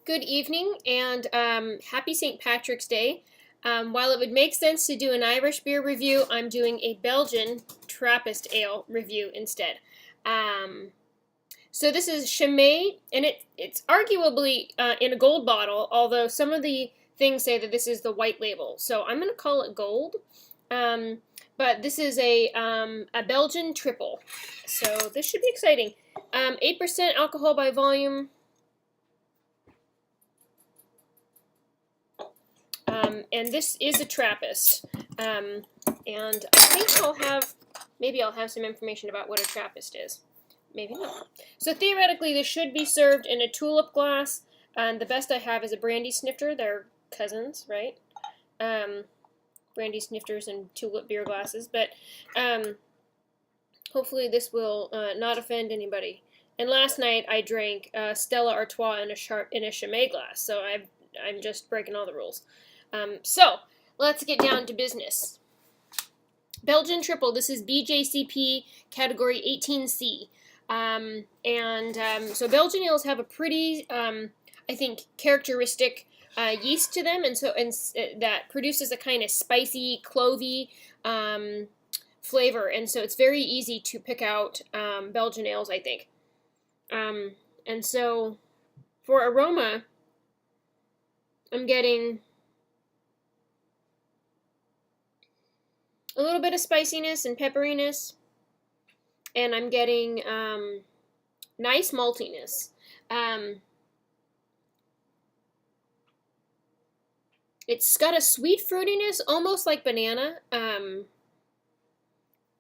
Good evening and happy St. Patrick's Day. While it would make sense to do an Irish beer review, I'm doing a Belgian Trappist ale review instead. So this is Chimay, and it's arguably in a gold bottle, although some of the things say that this is the white label. So I'm going to call it gold. But this is a Belgian Tripel. So this should be exciting. 8% alcohol by volume. And this is a Trappist, and I think maybe I'll have some information about what a Trappist is. Maybe not. So theoretically, this should be served in a tulip glass, and the best I have is a brandy snifter. They're cousins, right? Brandy snifters and tulip beer glasses, but hopefully this will not offend anybody. And last night I drank Stella Artois in a Chimay glass, so I'm just breaking all the rules. So, let's get down to business. Belgian Tripel, this is BJCP category 18C. So Belgian ales have a pretty, I think, characteristic yeast to them, and that produces a kind of spicy, clovey flavor, and so it's very easy to pick out Belgian ales, I think. And so, for aroma, I'm getting a little bit of spiciness and pepperiness, and I'm getting nice maltiness. It's got a sweet fruitiness, almost like banana.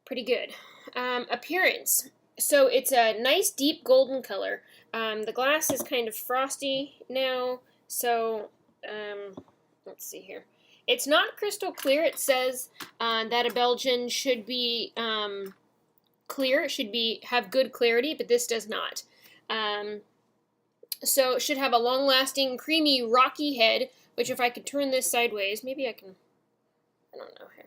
Pretty good. Appearance. So it's a nice deep golden color. The glass is kind of frosty now, so let's see here. It's not crystal clear. It says that a Belgian should be clear. It should have good clarity, but this does not. So it should have a long-lasting, creamy, rocky head, which if I could turn this sideways, maybe I can, I don't know here.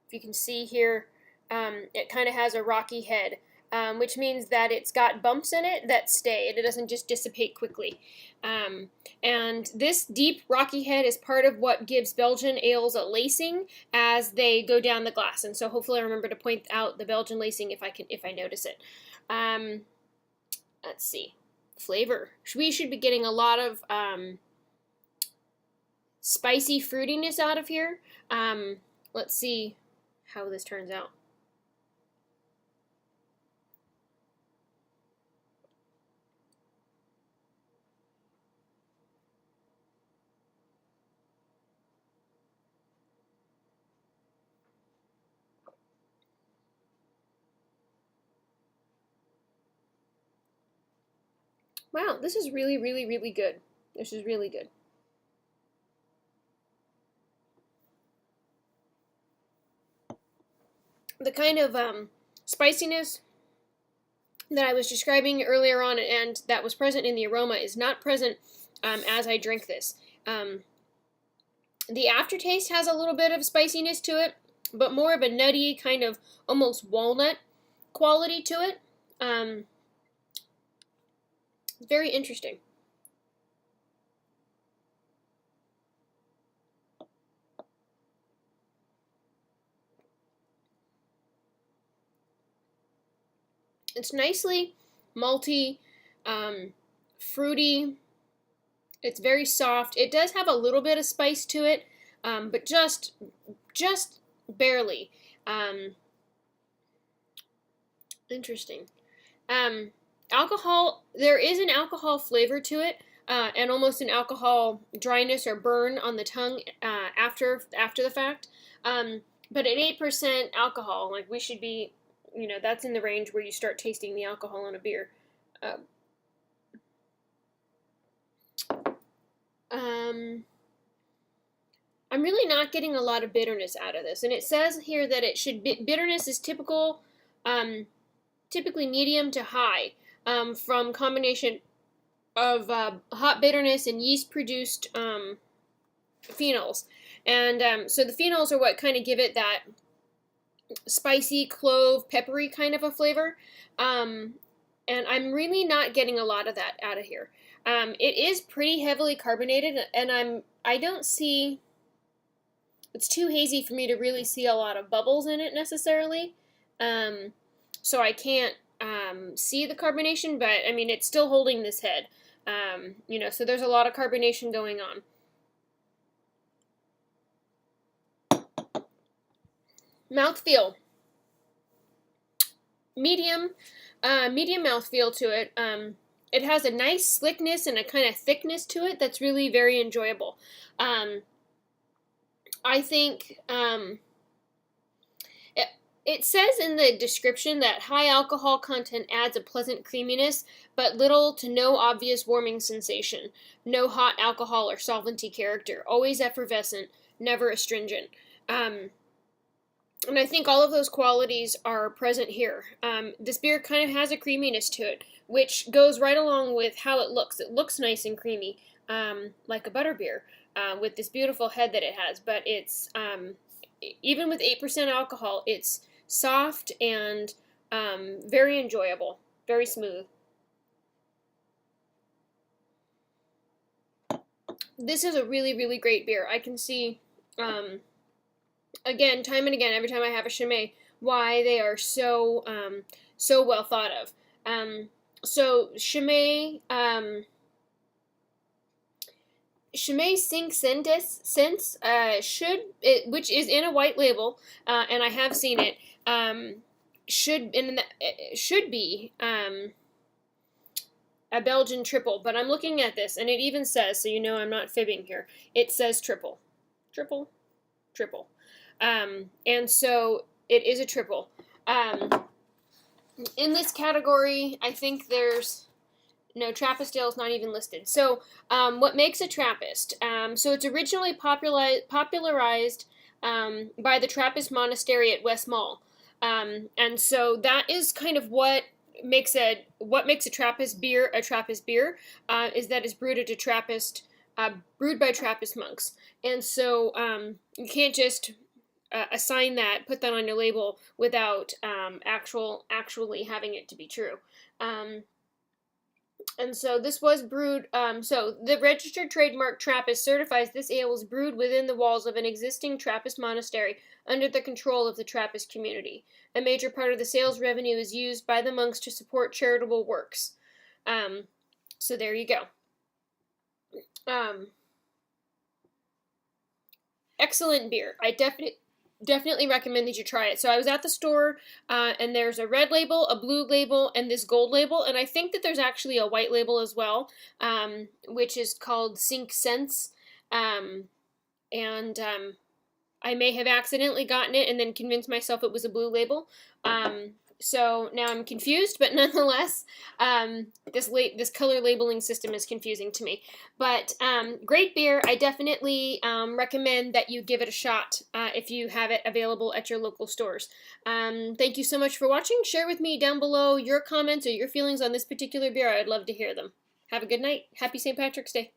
If you can see here, it kind of has a rocky head, which means that it's got bumps in it that stay. It doesn't just dissipate quickly. And this deep rocky head is part of what gives Belgian ales a lacing as they go down the glass. And so hopefully I remember to point out the Belgian lacing if I notice it. Let's see. Flavor. We should be getting a lot of spicy fruitiness out of here. Let's see how this turns out. Wow, this is really, really, really good. This is really good. The kind of spiciness that I was describing earlier on and that was present in the aroma is not present as I drink this. The aftertaste has a little bit of spiciness to it, but more of a nutty, kind of almost walnut quality to it. Very interesting. It's nicely malty, fruity. It's very soft. It does have a little bit of spice to it, but just barely. Interesting. Alcohol, there is an alcohol flavor to it, and almost an alcohol dryness or burn on the tongue after the fact. But at 8% alcohol, like we should be, that's in the range where you start tasting the alcohol in a beer. I'm really not getting a lot of bitterness out of this, and it says here that bitterness is typically medium to high. From combination of hop bitterness and yeast-produced phenols. And so the phenols are what kind of give it that spicy, clove, peppery kind of a flavor. And I'm really not getting a lot of that out of here. It is pretty heavily carbonated, and I don't see, it's too hazy for me to really see a lot of bubbles in it necessarily. So I can't see the carbonation, but I mean, it's still holding this head. You know, so there's a lot of carbonation going on. Mouthfeel. Medium mouthfeel to it. It has a nice slickness and a kind of thickness to it that's really very enjoyable. I think it says in the description that high alcohol content adds a pleasant creaminess, but little to no obvious warming sensation. No hot alcohol or solventy character. Always effervescent, never astringent. And I think all of those qualities are present here. This beer kind of has a creaminess to it, which goes right along with how it looks. It looks nice and creamy, like a butterbeer, with this beautiful head that it has. But it's, even with 8% alcohol, it's soft and very enjoyable, very smooth. This is a really, really great beer. I can see, again, time and again, every time I have a Chimay, why they are so so well thought of. So Chimay Chimay Cinq Cents which is in a white label, and I have seen it. Should be a Belgian triple, but I'm looking at this, and it even says, so you know I'm not fibbing here. It says triple. And so it is a triple. In this category, I think there's, no, Trappist ale is not even listed. So what makes a Trappist? So it's originally popularized by the Trappist monastery at West Mall. And so that is kind of what makes a Trappist beer a Trappist beer, is that it's brewed at a Trappist, brewed by Trappist monks. And so you can't just assign that, put that on your label without actually having it to be true. And so this was brewed, so the registered trademark Trappist certifies this ale was brewed within the walls of an existing Trappist monastery under the control of the Trappist community. A major part of the sales revenue is used by the monks to support charitable works. So there you go. Excellent beer. I definitely recommend that you try it. So I was at the store, and there's a red label, a blue label, and this gold label, and I think that there's actually a white label as well, which is called Cinq Cents, and I may have accidentally gotten it and then convinced myself it was a blue label. So now I'm confused, but nonetheless, this color labeling system is confusing to me. But great beer. I definitely recommend that you give it a shot if you have it available at your local stores. Thank you so much for watching. Share with me down below your comments or your feelings on this particular beer. I'd love to hear them. Have a good night. Happy St. Patrick's Day.